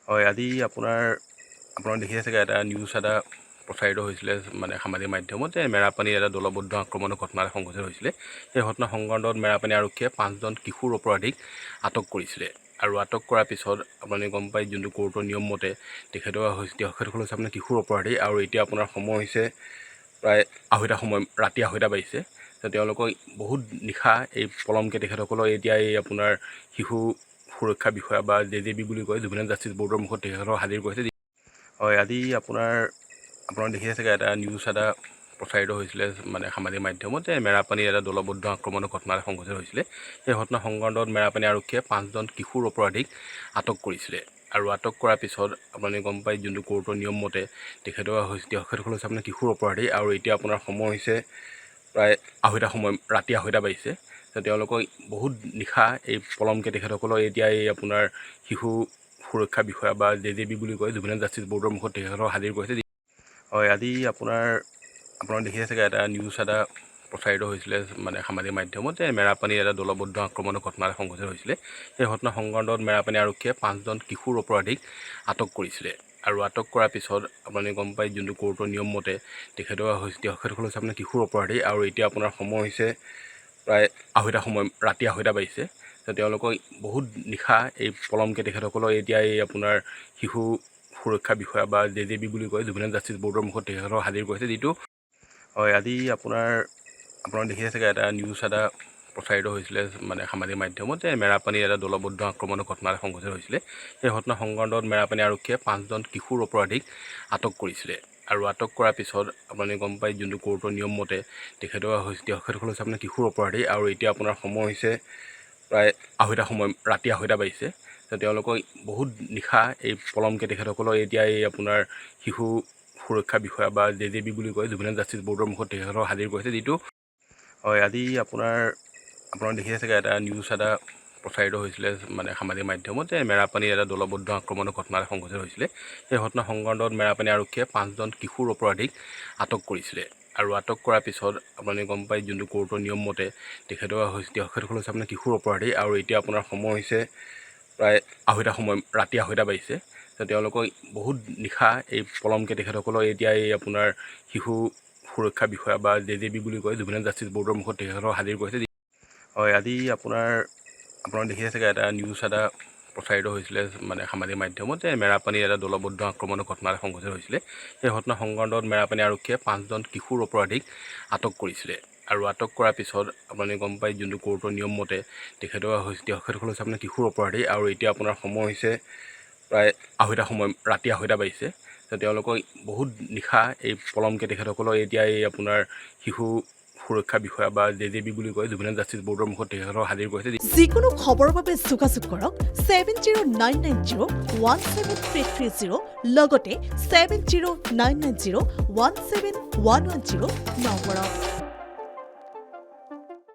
হয়, আজি আপোনাৰ দেখিছে চাগে এটা নিউজ এটা প্ৰচাৰিত হৈছিলে মানে সামাজিক মাধ্যমত যে মেৰাপানীৰ এটা দলবদ্ধ আক্ৰমণৰ ঘটনা এটা সংঘটিত হৈছিলে। সেই ঘটনা সংক্ৰান্তত মেৰাপানী আৰক্ষীয়ে 5জন কিশোৰ অপৰাধীক আটক কৰিছিলে আৰু আটক কৰাৰ পিছত আপুনি গম পাই যোনটো কোৰ্টৰ নিয়ম মতে তেখেতসকল হৈছে আপোনাৰ কিশোৰ অপৰাধী আৰু এতিয়া আপোনাৰ সময় হৈছে প্ৰায় ৰাতি 2:30 বাজিছে। তেওঁলোকক বহুত নিশা এই পলমকৈ তেখেতসকলৰ এতিয়া এই আপোনাৰ শিশু সুৰক্ষা বিষয়া বা JJB বুলি কয়, জুভেনাইল জাষ্টিচ বৰ্ডৰ মুখত তেখেতসকলক হাজিৰ কৰিছে। হয়, আজি আপোনাৰ দেখিছে চাগে এটা নিউজ এটা প্ৰচাৰিত হৈছিলে মানে সামাজিক মাধ্যমত যে মেৰাপানীৰ এটা দলবদ্ধ আক্ৰমণৰ ঘটনা এটা সংঘটিত হৈছিলে। সেই ঘটনা সংক্ৰান্তত মেৰাপানী আৰক্ষীয়ে 5জন কিশোৰ অপৰাধীক আটক কৰিছিলে আৰু আটক কৰাৰ পিছত আপুনি গম পাই যোনটো কোৰ্টৰ নিয়ম মতে তেখেতসকল হৈছে আপোনাৰ কিশোৰ অপৰাধী আৰু এতিয়া আপোনাৰ সময় হৈছে প্ৰায় ৰাতি 2:30 বাজিছে। তেওঁলোকক বহুত নিশা এই পলমকৈ তেখেতসকলৰ এতিয়া এই আপোনাৰ শিশু সুৰক্ষা বিষয়া বা JJB বুলি কয়, জুভেনাইল জাষ্টিচ বৰ্ডৰ মুখত তেখেতসকলক হাজিৰ কৰিছে। হয়, আজি আপোনাৰ দেখিছে চাগে এটা নিউজ এটা প্ৰচাৰিত হৈছিলে মানে সামাজিক মাধ্যমত যে মেৰাপানীৰ এটা দলবদ্ধ আক্ৰমণৰ ঘটনা এটা সংঘটিত হৈছিলে। সেই ঘটনা সংক্ৰান্তত মেৰাপানী আৰক্ষীয়ে 5জন কিশোৰ অপৰাধীক আটক কৰিছিলে আৰু আটক কৰাৰ পিছত আপুনি গম পাই যোনটো কোৰ্টৰ নিয়ম মতে তেখেতসকল হৈছে আপোনাৰ কিশোৰ অপৰাধী আৰু এতিয়া আপোনাৰ সময় হৈছে প্ৰায় ৰাতি 2:30 বাজিছে। তেওঁলোকক বহুত নিশা এই পলমকৈ তেখেতসকলৰ এতিয়া এই আপোনাৰ শিশু সুৰক্ষা বিষয়া বা JJB বুলি কয়, জুভেনাইল জাষ্টিচ বৰ্ডৰ মুখত তেখেতসকলক হাজিৰ কৰিছে। হয়, আজি আপোনাৰ দেখিছে চাগে এটা নিউজ এটা প্ৰচাৰিত হৈছিলে মানে সামাজিক মাধ্যমত যে মেৰাপানীৰ এটা দলবদ্ধ আক্ৰমণৰ ঘটনা এটা সংঘটিত হৈছিলে। সেই ঘটনা সংক্ৰান্তত মেৰাপানী আৰক্ষীয়ে 5জন কিশোৰ অপৰাধীক আটক কৰিছিলে আৰু আটক কৰাৰ পিছত আপুনি গম পাই যোনটো কোৰ্টৰ নিয়ম মতে তেখেতসকল হৈছে আপোনাৰ কিশোৰ অপৰাধী আৰু এতিয়া আপোনাৰ সময় হৈছে প্ৰায় ৰাতি 2:30 বাজিছে। তেওঁলোকক বহুত নিশা এই পলমকৈ তেখেতসকলৰ এতিয়া এই আপোনাৰ শিশু সুৰক্ষা বিষয়া বা JJB বুলি কয়, জুভেনাইল জাষ্টিচ বৰ্ডৰ মুখত তেখেতসকলক হাজিৰ কৰিছে। হয়, আজি আপোনাৰ দেখিছে চাগে এটা নিউজ এটা প্ৰচাৰিত হৈছিলে মানে সামাজিক মাধ্যমত যে মেৰাপানীৰ এটা দলবদ্ধ আক্ৰমণৰ ঘটনা এটা সংঘটিত হৈছিলে। সেই ঘটনা সংক্ৰান্তত মেৰাপানী আৰক্ষীয়ে 5জন কিশোৰ অপৰাধীক আটক কৰিছিলে আৰু আটক কৰাৰ পিছত আপুনি গম পাই যোনটো কোৰ্টৰ নিয়ম মতে তেখেতসকল হৈছে আপোনাৰ কিশোৰ অপৰাধী আৰু এতিয়া আপোনাৰ সময় হৈছে প্ৰায় ৰাতি 2:30 বাজিছে। তেওঁলোকক বহুত নিশা এই পলমকৈ তেখেতসকলৰ এতিয়া এই আপোনাৰ শিশু সুৰক্ষা বিষয়া বা JJB বুলি কয়, জুভেনাইল জাষ্টিচ বৰ্ডৰ মুখত তেখেতসকলক হাজিৰ কৰিছে। হয়, আজি আপোনাৰ দেখিছে চাগে এটা নিউজ এটা প্ৰচাৰিত হৈছিলে মানে সামাজিক মাধ্যমত যে মেৰাপানীৰ এটা দলবদ্ধ আক্ৰমণৰ ঘটনা এটা সংঘটিত হৈছিলে। সেই ঘটনা সংক্ৰান্তত মেৰাপানী আৰক্ষীয়ে 5জন কিশোৰ অপৰাধীক আটক কৰিছিলে আৰু আটক কৰাৰ পিছত আপুনি গম পাই যোনটো কোৰ্টৰ নিয়ম মতে তেখেতসকল হৈছে আপোনাৰ কিশোৰ অপৰাধী আৰু এতিয়া আপোনাৰ সময় হৈছে প্ৰায় ৰাতি 2:30 বাজিছে। তেওঁলোকক বহুত নিশা এই পলমকৈ তেখেতসকলৰ এতিয়া এই আপোনাৰ শিশু সুৰক্ষা বিষয়া বা JJB বুলি কয়, জুভেনাইল জাষ্টিচ বৰ্ডৰ মুখত তেখেতসকলক হাজিৰ কৰিছে। যিকোনো খবৰৰ বাবে যোগাযোগ কৰক 7099017330 লগতে 7099017110 নম্বৰত।